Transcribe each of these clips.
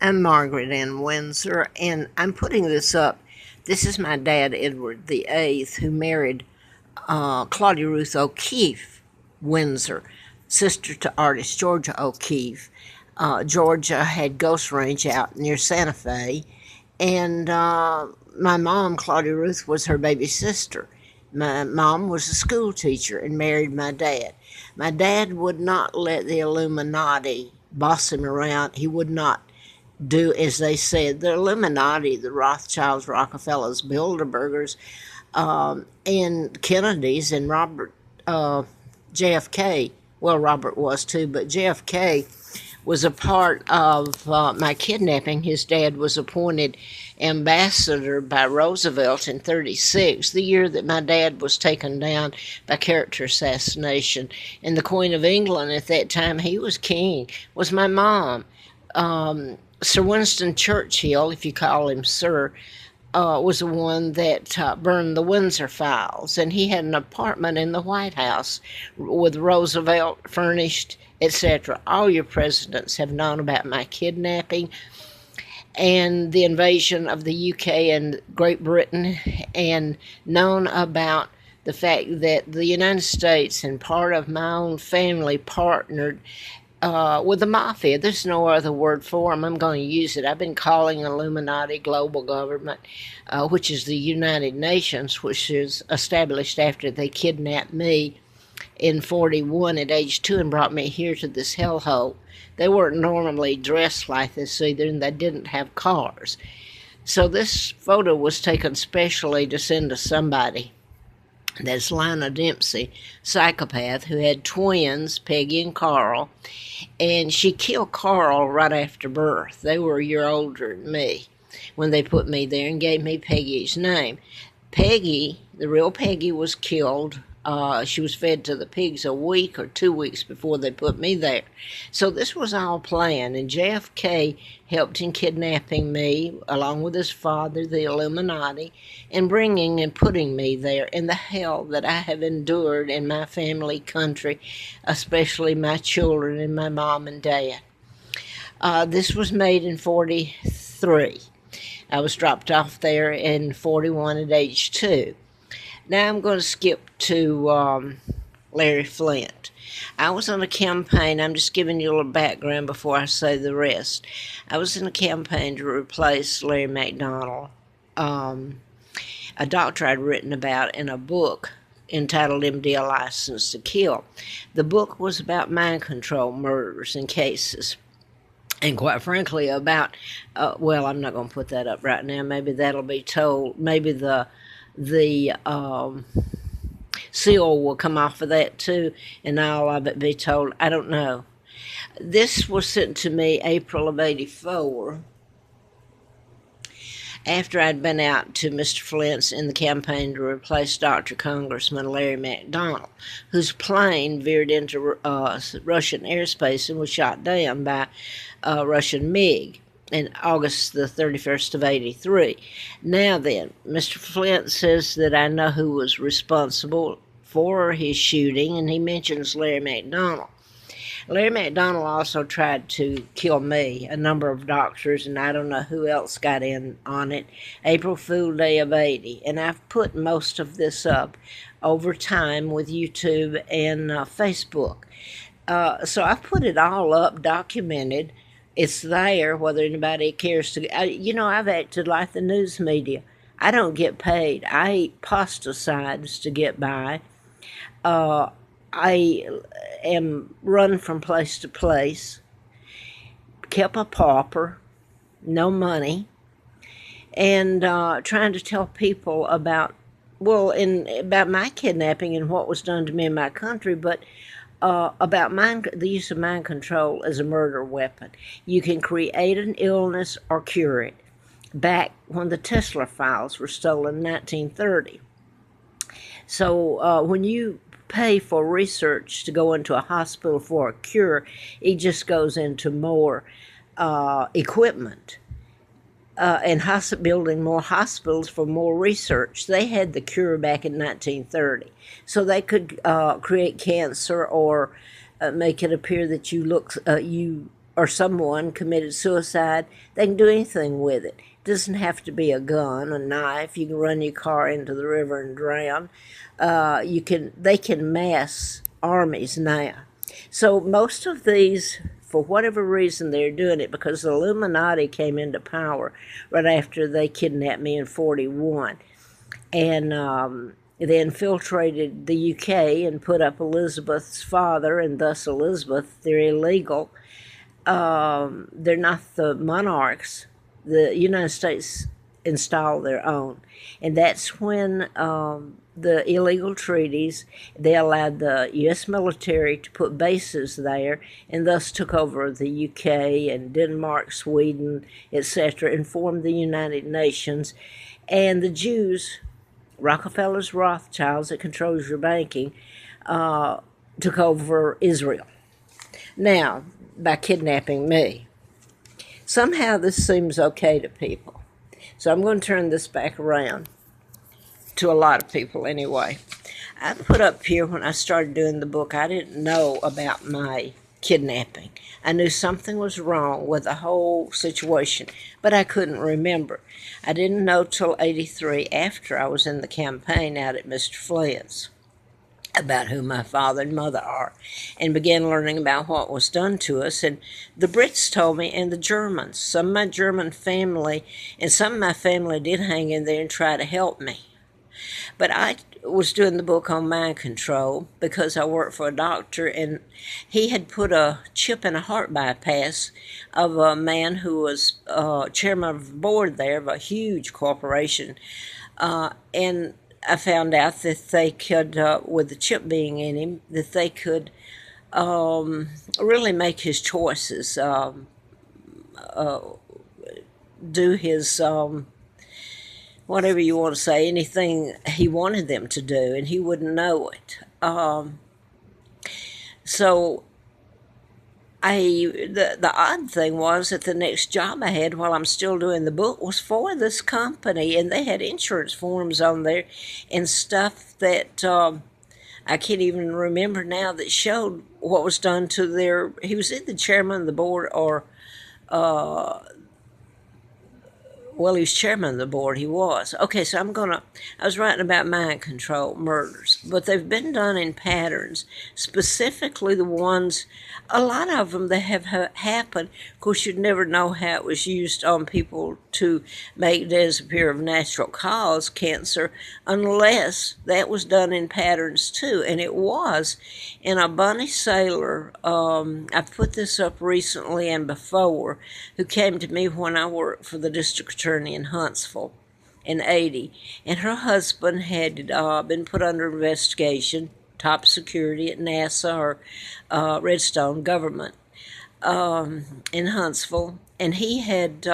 I'm Margaret Ann Windsor, and I'm putting this up. This is my dad, Edward the Eighth, who married Claudia Ruth O'Keefe Windsor, sister to artist Georgia O'Keefe. Georgia had Ghost Range out near Santa Fe, and my mom, Claudia Ruth, was her baby sister. My mom was a school teacher and married my dad. My dad would not let the Illuminati boss him around. He would not do as they said. The Illuminati, the Rothschilds, Rockefellers, Bilderbergers, and Kennedys, and Robert JFK. Well, Robert was too, but JFK was a part of my kidnapping. His dad was appointed ambassador by Roosevelt in 36, the year that my dad was taken down by character assassination. And the Queen of England at that time, he was king, was my mom. Sir Winston Churchill, if you call him Sir, was the one that burned the Windsor files, and he had an apartment in the White House with Roosevelt furnished, etc. All your presidents have known about my kidnapping and the invasion of the UK and Great Britain, and known about the fact that the United States and part of my own family partnered with the mafia. There's no other word for them. I'm going to use it. I've been calling Illuminati global government, which is the United Nations, which is established after they kidnapped me in 41 at age 2 and brought me here to this hellhole. They weren't normally dressed like this either, and they didn't have cars. So this photo was taken specially to send to somebody. That's Lina Dempsey, psychopath, who had twins, Peggy and Carl, and she killed Carl right after birth. They were a year older than me when they put me there and gave me Peggy's name. Peggy, the real Peggy, was killed. She was fed to the pigs a week or 2 weeks before they put me there. So this was all planned, and JFK helped in kidnapping me, along with his father, the Illuminati, and bringing and putting me there in the hell that I have endured in my family country, especially my children and my mom and dad. This was made in 43. I was dropped off there in 41 at age 2. Now I'm going to skip to Larry Flint. I was on a campaign. I'm just giving you a little background before I say the rest. I was in a campaign to replace Larry McDonald, a doctor I'd written about in a book entitled MD A License to Kill. The book was about mind control murders and cases. And quite frankly, about, well, I'm not going to put that up right now. Maybe that'll be told. Maybe the seal will come off of that too, and all of it be told. I don't know. This was sent to me April of 84 after I'd been out to Mr. Flint's in the campaign to replace Dr. Congressman Larry McDonald, whose plane veered into Russian airspace and was shot down by Russian MiG in August the 31st of 83. Now then, Mr. Flint says that I know who was responsible for his shooting, and he mentions Larry McDonald. Larry McDonald also tried to kill me, a number of doctors, and I don't know who else got in on it. April Fool Day of 80. And I've put most of this up over time with YouTube and Facebook. So I've put it all up, documented. It's there, whether anybody cares to. I've acted like the news media. I don't get paid. I eat pesticides to get by. I am run from place to place, kept a pauper, no money, and trying to tell people about my kidnapping and what was done to me in my country, but about the use of mind control as a murder weapon. You can create an illness or cure it. Back when the Tesla files were stolen in 1930. So when you pay for research to go into a hospital for a cure, it just goes into more equipment and building more hospitals for more research. They had the cure back in 1930, so they could create cancer or make it appear that you or someone committed suicide, they can do anything with it. It doesn't have to be a gun, a knife. You can run your car into the river and drown. They can mass armies now. So most of these, for whatever reason, they're doing it because the Illuminati came into power right after they kidnapped me in 41. And they infiltrated the UK and put up Elizabeth's father, and thus Elizabeth. They're illegal. They're not the monarchs. The United States installed their own. And that's when the illegal treaties, they allowed the U.S. military to put bases there and thus took over the U.K. and Denmark, Sweden, etc., and formed the United Nations. And the Jews, Rockefeller's Rothschilds that controls your banking, took over Israel. Now, by kidnapping me. Somehow this seems okay to people. So I'm going to turn this back around to a lot of people anyway. I put up here when I started doing the book, I didn't know about my kidnapping. I knew something was wrong with the whole situation, but I couldn't remember. I didn't know till 83 after I was in the campaign out at Mr. Flynn's about who my father and mother are, and began learning about what was done to us. And the Brits told me, and the Germans. Some of my German family, and some of my family did hang in there and try to help me. But I was doing the book on mind control because I worked for a doctor, and he had put a chip in a heart bypass of a man who was chairman of the board there of a huge corporation. And I found out that they could, with the chip being in him, that they could really make his choices, do his, whatever you want to say, anything he wanted them to do, and he wouldn't know it. So the odd thing was that the next job I had while I'm still doing the book was for this company, and they had insurance forms on there and stuff that I can't even remember now that showed what was done to their. He was either chairman of the board or well, he's chairman of the board, he was. Okay, so I was writing about mind control murders, but they've been done in patterns, specifically the ones, a lot of them that have happened. Of course, you'd never know how it was used on people to make disappear of natural cause, cancer, unless that was done in patterns too, and it was. And a bunny sailor, I put this up recently and before, who came to me when I worked for the district attorney in Huntsville in 80, and her husband had been put under investigation, top security at NASA or Redstone government in Huntsville, and he had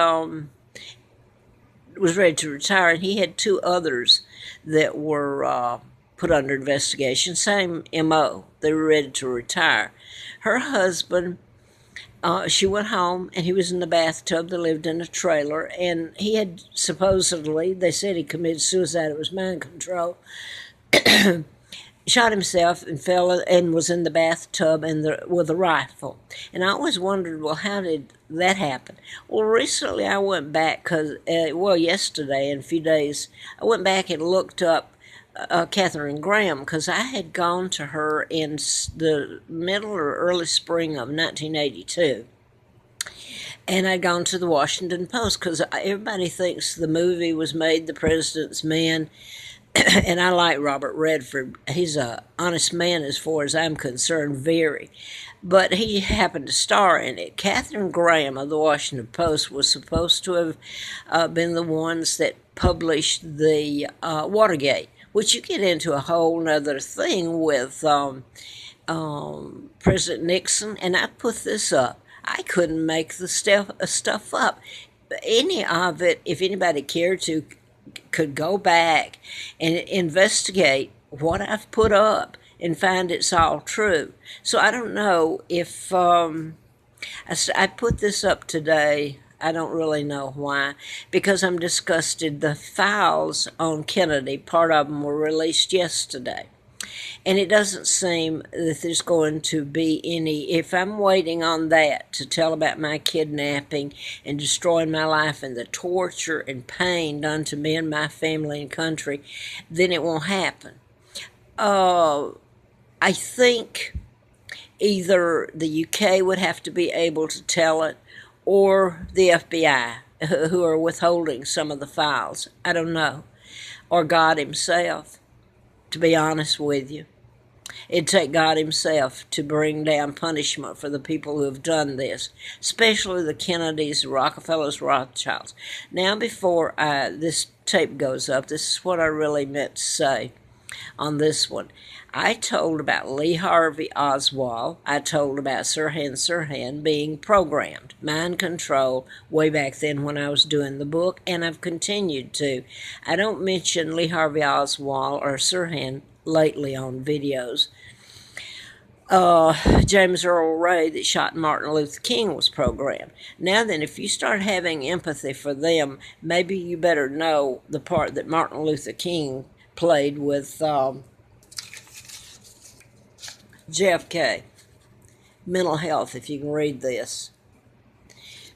was ready to retire, and he had two others that were put under investigation, same MO. They were ready to retire. Her husband, she went home, and he was in the bathtub. They lived in a trailer, and he had supposedly, they said he committed suicide. It was mind control. Shot himself and fell and was in the bathtub with a rifle. And I always wondered, well, how did that happen? Well, recently I went back yesterday in a few days, I went back and looked up Catherine Graham, because I had gone to her in the middle or early spring of 1982. And I'd gone to the Washington Post because everybody thinks the movie was made The President's Men. And I like Robert Redford. He's an honest man as far as I'm concerned, very. But he happened to star in it. Catherine Graham of the Washington Post was supposed to have been the ones that published the Watergate, which you get into a whole nother thing with President Nixon. And I put this up. I couldn't make the stuff up. Any of it, if anybody cared to, could go back and investigate what I've put up and find it's all true. So I don't know if I put this up today. I don't really know why, because I'm disgusted. The files on Kennedy, part of them were released yesterday. And it doesn't seem that there's going to be any, if I'm waiting on that to tell about my kidnapping and destroying my life and the torture and pain done to me and my family and country, then it won't happen. I think either the UK would have to be able to tell it, or the FBI, who are withholding some of the files. I don't know. Or God himself, to be honest with you. It'd take God himself to bring down punishment for the people who have done this, especially the Kennedys, the Rockefellers, Rothschilds. Now, before this tape goes up, this is what I really meant to say on this one. I told about Lee Harvey Oswald. I told about Sirhan being programmed, mind control, way back then when I was doing the book, and I've continued to. I don't mention Lee Harvey Oswald or Sirhan lately on videos. James Earl Ray that shot Martin Luther King was programmed. Now then, if you start having empathy for them, maybe you better know the part that Martin Luther King played with JFK. Mental health, if you can read this.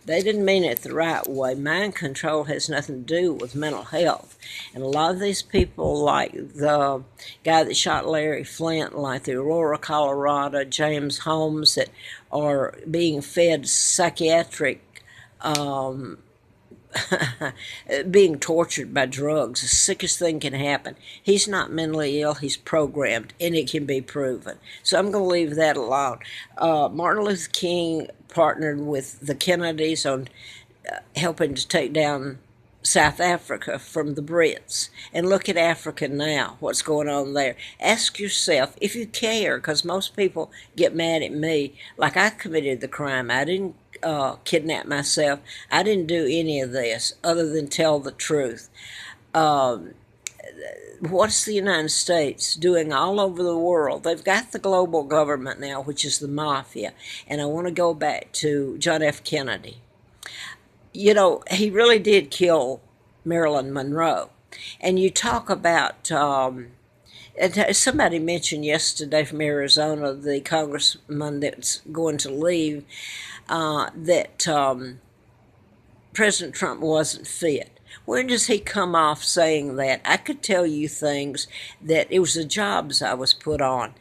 They didn't mean it the right way. Mind control has nothing to do with mental health. And a lot of these people, like the guy that shot Larry Flint, like the Aurora, Colorado, James Holmes, that are being fed psychiatric, being tortured by drugs, the sickest thing can happen. He's not mentally ill, he's programmed, and it can be proven. So I'm going to leave that alone. Martin Luther King partnered with the Kennedys on helping to take down South Africa from the Brits. And look at Africa now, what's going on there. Ask yourself, if you care, because most people get mad at me, like I committed the crime. I didn't kidnap myself. I didn't do any of this other than tell the truth. What's the United States doing all over the world? They've got the global government now, which is the mafia. And I want to go back to John F. Kennedy. You know, he really did kill Marilyn Monroe. And you talk about, somebody mentioned yesterday from Arizona, the congressman that's going to leave, that President Trump wasn't fit. When does he come off saying that? I could tell you things that it was the jobs I was put on.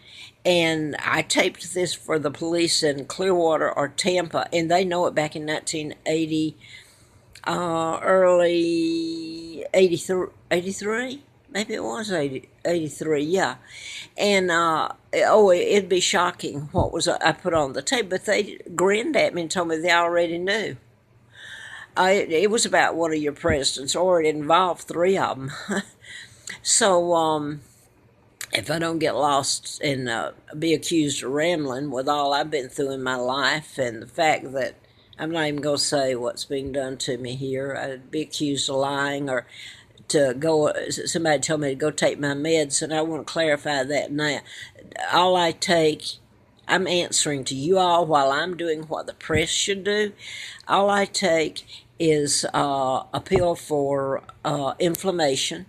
And I taped this for the police in Clearwater or Tampa, and they know it back in 1980, early 83? Maybe it was 83, yeah. And, it'd be shocking what was I put on the tape, but they grinned at me and told me they already knew. It was about one of your presidents, or it involved three of them. So, if I don't get lost and be accused of rambling with all I've been through in my life and the fact that I'm not even going to say what's being done to me here, I'd be accused of lying or to go, somebody told me to go take my meds, and I want to clarify that now. All I take, I'm answering to you all while I'm doing what the press should do. All I take is a pill for inflammation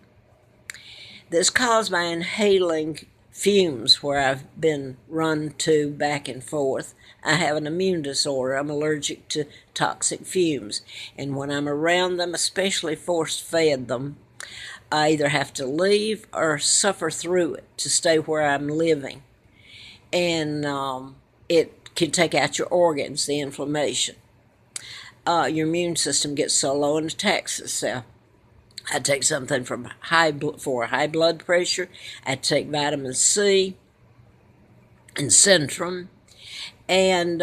that's caused by inhaling fumes where I've been run to back and forth. I have an immune disorder. I'm allergic to toxic fumes. And when I'm around them, especially force-fed them, I either have to leave or suffer through it to stay where I'm living. And it can take out your organs, the inflammation. Your immune system gets so low and attacks itself. I take something for high blood pressure. I take vitamin C and Centrum. And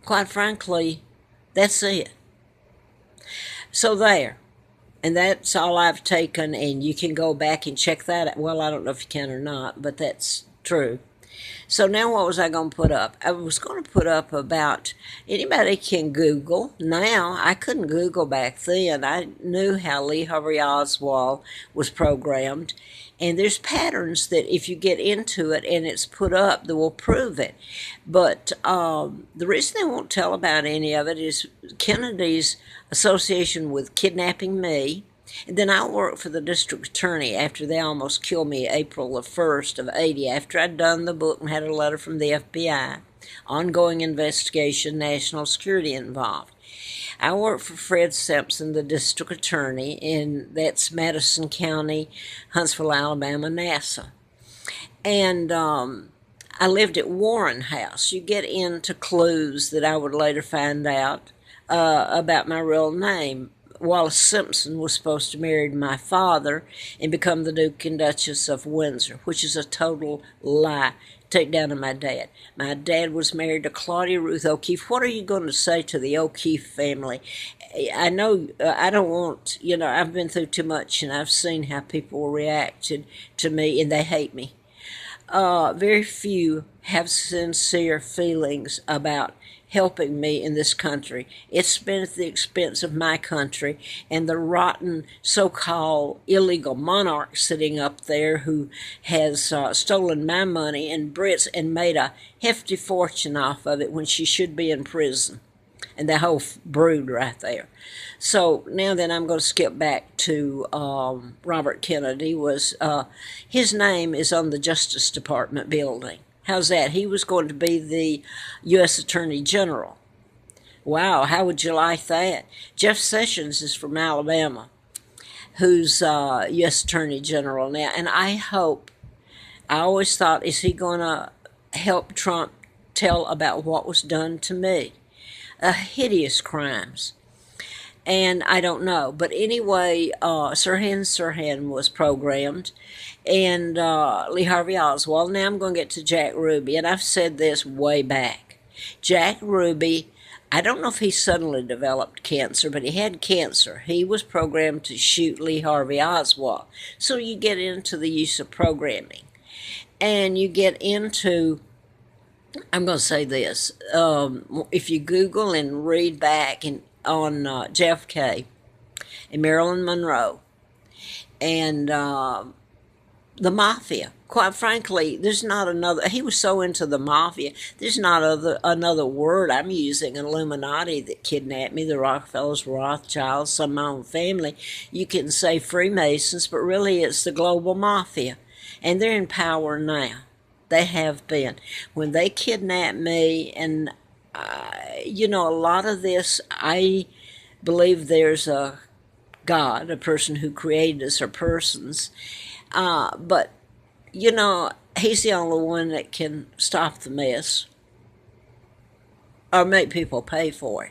quite frankly, that's it. So there. And that's all I've taken, and you can go back and check that out. Well, I don't know if you can or not, but that's true. So now what was I going to put up? I was going to put up about, anybody can Google. Now, I couldn't Google back then. I knew how Lee Harvey Oswald was programmed. And there's patterns that if you get into it and it's put up, that will prove it. But the reason they won't tell about any of it is Kennedy's association with kidnapping me And then I worked for the district attorney after they almost killed me April the 1st of 80, after I'd done the book and had a letter from the FBI. Ongoing investigation, national security involved. I worked for Fred Simpson, the district attorney, and that's Madison County, Huntsville, Alabama, NASA. And I lived at Warren House. You get into clues that I would later find out about my real name. Wallace Simpson was supposed to marry my father and become the Duke and Duchess of Windsor, which is a total lie. Take down to my dad. My dad was married to Claudia Ruth O'Keefe. What are you going to say to the O'Keefe family? I know I don't want, I've been through too much, and I've seen how people reacted to me, and they hate me. Very few have sincere feelings about helping me in this country. It's been at the expense of my country and the rotten so-called illegal monarch sitting up there who has stolen my money and Brits and made a hefty fortune off of it when she should be in prison. And the whole brood right there. So now then I'm going to skip back to Robert Kennedy. His name is on the Justice Department building. How's that? He was going to be the U.S. Attorney General. Wow, how would you like that? Jeff Sessions is from Alabama, who's U.S. Attorney General now. And I always thought, is he going to help Trump tell about what was done to me? Hideous crimes. And I don't know. But anyway, Sirhan was programmed, and Lee Harvey Oswald. Now I'm going to get to Jack Ruby, and I've said this way back. Jack Ruby, I don't know if he suddenly developed cancer, but he had cancer. He was programmed to shoot Lee Harvey Oswald. So you get into the use of programming. And you get into, I'm going to say this, if you Google and read back on JFK and Marilyn Monroe and the mafia, quite frankly, there's not another, he was so into the mafia, there's not another word I'm using, Illuminati that kidnapped me, the Rockefellers, Rothschilds, some of my own family. You can say Freemasons, but really it's the global mafia, and they're in power now. They have been. When they kidnapped me, and a lot of this, I believe there's a God, a person who created us, or persons, but he's the only one that can stop the mess or make people pay for it.